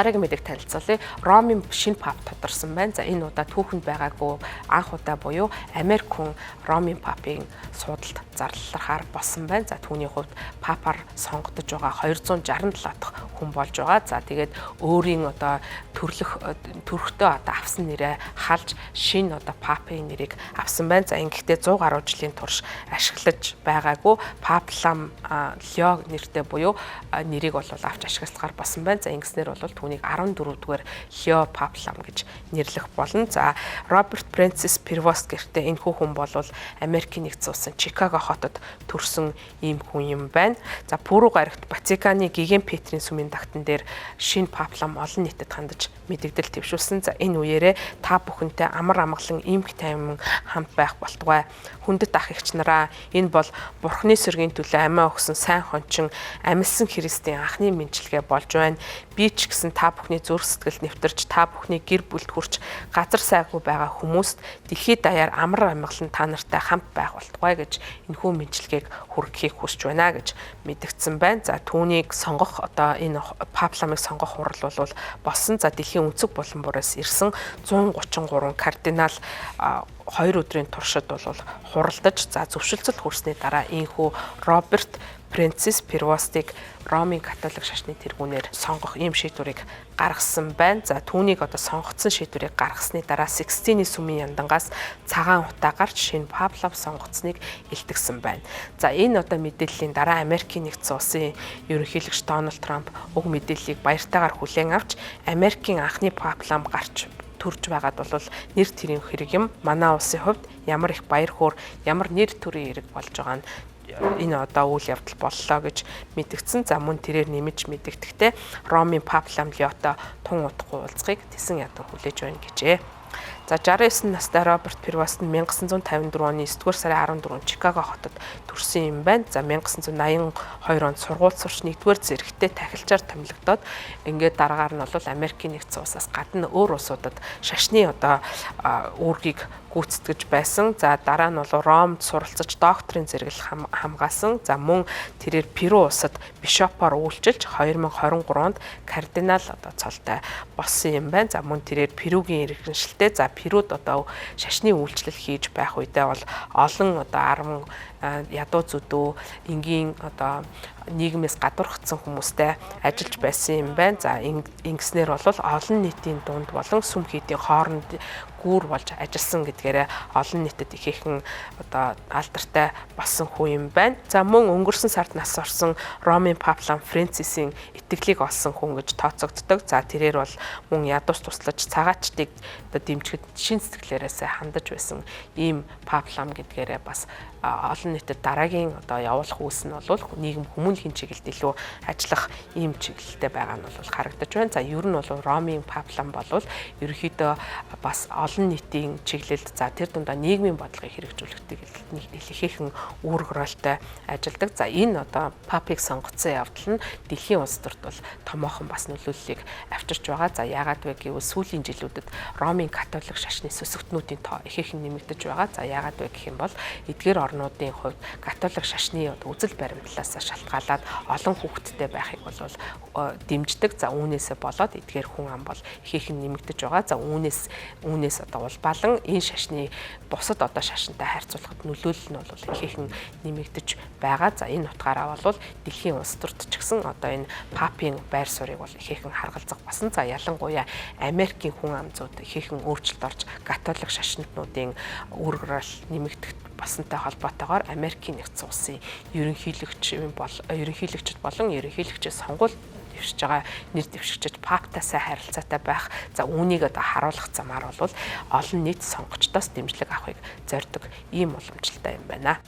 Дараагийн мэдээг танилцуулъя. Ромын шинэ пап тодорсон байна. За энэ удаа түүхэнд байгаагүй анх удаа буюу Америк хүн Ромын папын суудалд зарлахаар болсон байна. За түүний хувьд папаар сонгогдож байгаа 267 дахь хүн болж байгаа. За тэгээд өөрийн одоо төрхтөө одоо авсан нэрээ халж шинэ одоо папын нэрийг авсан байна. За ингэхдээ 100 гаруй жилийн турш ашиглаж байгаагүй паплам Лё нэртэй буюу нэрийг бол авч ашиглахаар болсон байна. За ингэснээр бол түүнийг 14-р Лё Паплам гэж нэрлэх болно. За Роберт Фрэнсис Первост гэртээ энэ хүн бол Америкийн нэгдсэн улсын Чикаго хотод төрсэн ийм хүн юм байна. За Пүрэв гарагт Ватиканы Гиген Петрийн сүмийн тагтан дээр шинэ Паплам олон нийтэд хандаж мэдэгдэл твшүүлсэн. За энэ үеэрээ та бүхэнтэй амар амгалан эмх тайван хамт байх болтугай. Хүндэт ах эгч нараа энэ бол Бурхны сэргийн төлөө амиа өгсөн сайн хончин амьсан Христийн анхны мэндчилгээ болж байна. Би ч гэсэн та бүхний зүрх сэтгэл нэвтэрч та бүхний гэр бүлд хүрч газар сайгүй байгаа хүмүүст дэлхийд даяар амар амгалан та нартай хамт байх болтугай гэж энэхүү мэндчилгээг хүргэхийг хүсэж байна гэж мэдгдсэн байна. За түүнийг сонгох одоо энэ папламыг сонгох хурал бол болсон. За дэлхийн өнцөг булан бураас ирсэн 133 кардинал 2 өдрийн туршид бол хуралдаж за зөвшөлтсөд хүрсний дараа энэхүү Роберт Фрэнсис Первостыг Ромын католик шашны тэргүүнээр сонгох ийм шийдвэрийг гаргасан байна. За түүнийг одоо сонгогдсон шийдвэрийг гаргасны дараа Сикстины сүмийн яндангаас цагаан утаа гарч шинэ паплав сонгогдсныг илтгэсэн байна. За энэ одоо мэдээллийн дараа Америкийн нэгдсэн улсын ерөнхийлөгч Дональд Трамп уг мэдээллийг баяртайгаар хүлээн авч Америкийн анхны паплам гарч төрж байгаад бол нэр төрийн хэрэг юм. Манай улсын хувьд ямар их баяр хөөр, ямар нэр төрийн хэрэг болж байгаа нь энэ одоо үйл явдал боллоо гэж мэдгдсэн. За мөн тэрээр нэмж мэдэгдэхдээ Ромын паплам Лёто тун удахгүй уулзахыг тэсэн ядан хүлээж байна гэжээ. За 69 настай Роберт Первост нь 1954 оны 9-р сарын 14-нд Чикаго хотод төрсэн юм байна. За 1982 онд сургууль сурч 1-р зэрэгтээ тахилчаар томилогдоод ингээд дараагаар нь бол Америкийн нэгдсэн улсаас гадна өөр улсуудад шашны одоо үүргийг гүйцэтгэж байсан. За дараа нь бол Ромд суралцаж докторийн зэрэглэл хамгаалсан. За мөн тэрээр Перу улсад бишопоор үйлчилж 2023 онд кардинал одоо цолтой болсон юм байна. За мөн тэрээр Перугийн иргэншилтэй за Перуд одоо шашны үйлчлэл хийж байх үедээ бол олон одоо 10 ядуу зүдүү энгийн одоо нийгмээс гадуурхацсан хүмүүстэй ажиллаж байсан юм байна. За ингэснээр бол олон нийтийн дунд болон сүм хийдийн хооронд гүүр болж ажилласан гэдгээрээ олон нийтэд ихээхэн одоо алдартай болсон хүн юм байна. За мөн өнгөрсөн сард нас орсон Ромын паплам Фрэнсисийн итгэлийг олсон хүн гэж тооцогддог. За тэрээр бол мөн ядуус туслаж цагаачдыг одоо дэмжихэд шин сэтгэлээрээс хандаж байсан ийм паплам гэдгээрээ бас олон нийтэд дараагийн одоо явуулах үүс нь бол нийгэм хүмүүнлэгийн чиглэлд илүү ажиллах ийм чиглэлтэй байгаа нь бол харагдаж байна. За ер нь бол Ромын паплам бол ерөнхийдөө бас олон нийтийн чиглэлд за тэр дундаа нийгмийн бодлогыг хэрэгжүүлэхтэй ихээхэн үүрэг ролтой ажилладаг. За энэ одоо папыг сонгоцсон явдал нь дэлхийн улс төрт бол томоохон бас нөлөөллийг авчирч байгаа. За яагаад вэ гэвэл сүүлийн жилүүдэд Ромын католик шашны сөсөгтнүүдийн тоо ихээхэн нэмэгдэж байгаа. За яагаад вэ гэх юм бол эдгээр орнуудын хувьд католик шашны үзэл баримтлалаас шалтгаалаад олон хүүхэдтэй байхыг бол дэмждэг. За үүнээсээ болоод эдгээр хүн ам бол ихээхэн нэмэгдэж байгаа. За үүнээс одоо улбалан энэ шашны бусад одоо шашинтай харьцуулахад нөлөөлөл нь бол ихээхэн нэмэгдэж байгаа. За энэ утгаараа бол дэлхийн улс төрт ч гэсэн одоо энэ папын байр суурийг бол ихээхэн харгалзах басан. За ялангуяа Америкийн хүн амзууд ихээхэн өөрчлөлт орж католик шашинтнуудын үүргэрэл нэмэгдэх басантай холбоотойгоор Америкийн нэгдсэн улсын ерөнхийлөгчд болон ерөнхийлөгчөөс сонгуул дэвшиж байгаа нэр дэвшигчид паптасаа харилцаатай байх. За үүнийг одоо харуулах замаар бол олон нийт сонгогчдоос дэмжлэг авахыг зорддог ийм уламжлалтай юм байна.